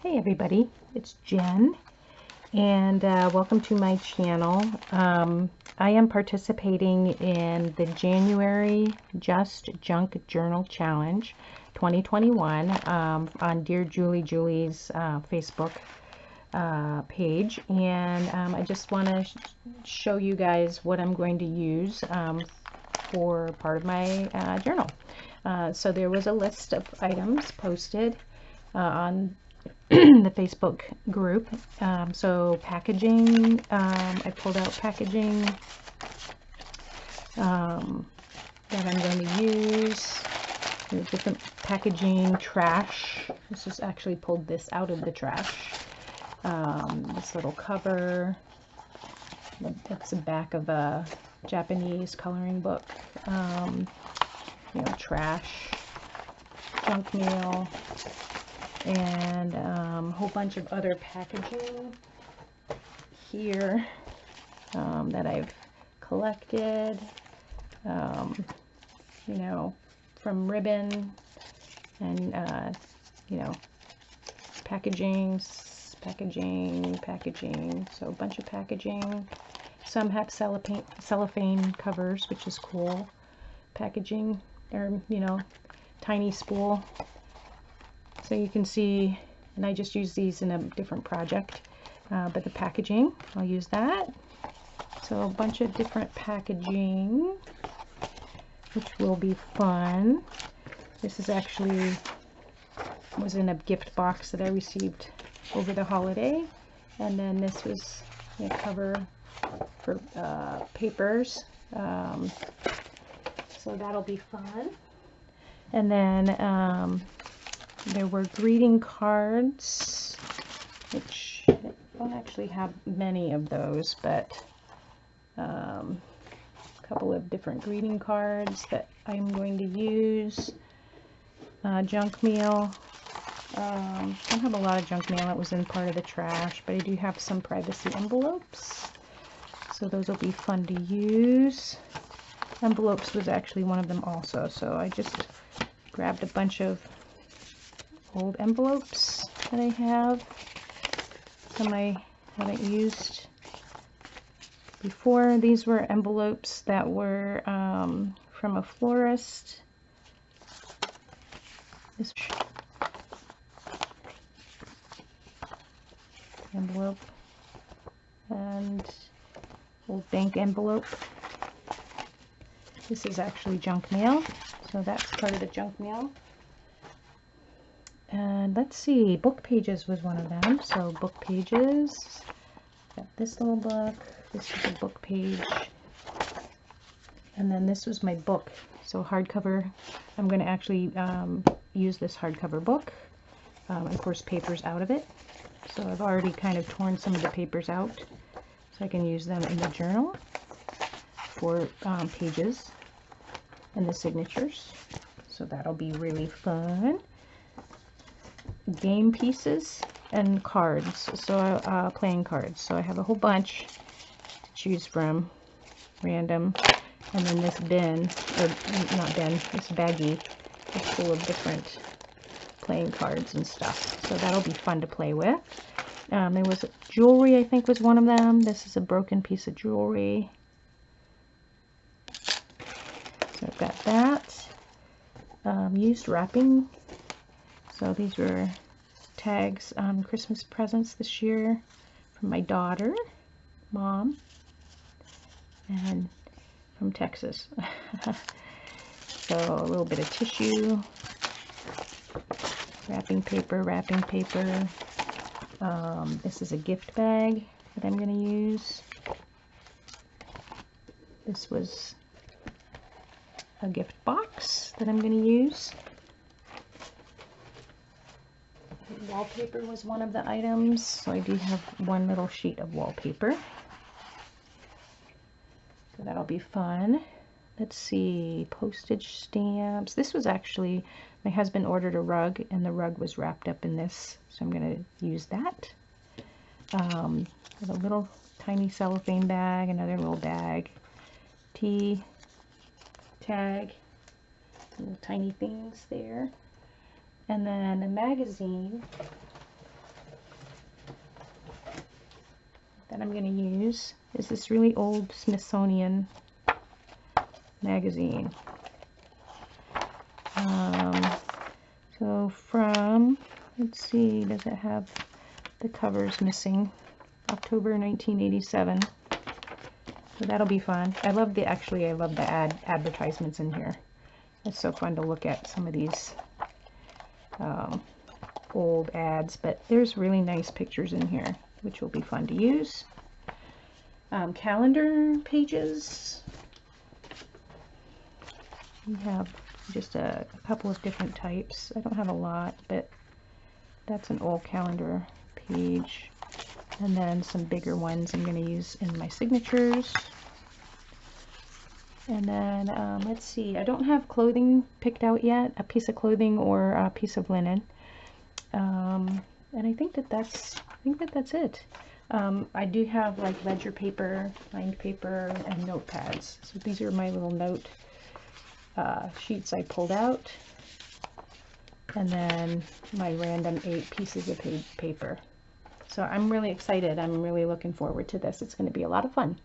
Hey everybody, it's Jen, and welcome to my channel. I am participating in the January Just Junk Journal Challenge 2021 on Dearjuliejulie Facebook page, and I just want to show you guys what I'm going to use for part of my journal. So there was a list of items posted on the Facebook group. So packaging, I pulled out packaging that I'm going to use. There's different packaging, trash. This is actually pulled this out of the trash. This little cover. That's the back of a Japanese coloring book. Trash, junk mail, and a whole bunch of other packaging here that I've collected, from ribbon and packaging, so a bunch of packaging. Some have cellophane covers, which is cool. Packaging, or tiny spool. So you can see, and I just use these in a different project, but the packaging, I'll use that. So a bunch of different packaging, which will be fun. This is actually was in a gift box that I received over the holiday, and then this was a cover for papers. So that'll be fun. And then there were greeting cards, which I don't actually have many of those, but a couple of different greeting cards that I'm going to use. Junk mail. I don't have a lot of junk mail that was in part of the trash, but I do have some privacy envelopes, so those will be fun to use. Envelopes was actually one of them also, so I just grabbed a bunch of old envelopes that I have. Some I haven't used before. These were envelopes that were from a florist. This envelope and old bank envelope. This is actually junk mail, so that's part of the junk mail. And let's see, book pages was one of them. So book pages, got this little book, this is a book page, and then this was my book. So hardcover, I'm going to actually use this hardcover book. Of course, papers out of it. So I've already kind of torn some of the papers out, so I can use them in the journal for pages and the signatures. So that'll be really fun. Game pieces and cards, so playing cards. So I have a whole bunch to choose from, random. And then this bin, or not bin, this baggie is full of different playing cards and stuff. So that'll be fun to play with. There was jewelry, I think was one of them. This is a broken piece of jewelry. So I've got that. Used wrapping. So these were tags on Christmas presents this year from my daughter, Mom, and from Texas. So a little bit of tissue, wrapping paper. This is a gift bag that I'm going to use. This was a gift box that I'm going to use. Wallpaper was one of the items, so I do have one little sheet of wallpaper. So that'll be fun. Let's see, postage stamps. This was actually, my husband ordered a rug, and the rug was wrapped up in this, so I'm going to use that. With a little tiny cellophane bag, another little bag, tea, tag, little tiny things there. And then a magazine that I'm going to use is this really old Smithsonian Magazine. So from, let's see, does it have the covers missing? October 1987. So that'll be fun. I love the advertisements in here. It's so fun to look at some of these old ads, but there's really nice pictures in here, which will be fun to use. Calendar pages. We have just a couple of different types. I don't have a lot, but that's an old calendar page. And then some bigger ones I'm going to use in my signatures. And then, let's see, I don't have clothing picked out yet, a piece of clothing or a piece of linen. And I think that's it. I do have like ledger paper, lined paper, and notepads. So these are my little note sheets I pulled out. And then my random 8 pieces of paper. So I'm really excited. I'm really looking forward to this. It's going to be a lot of fun.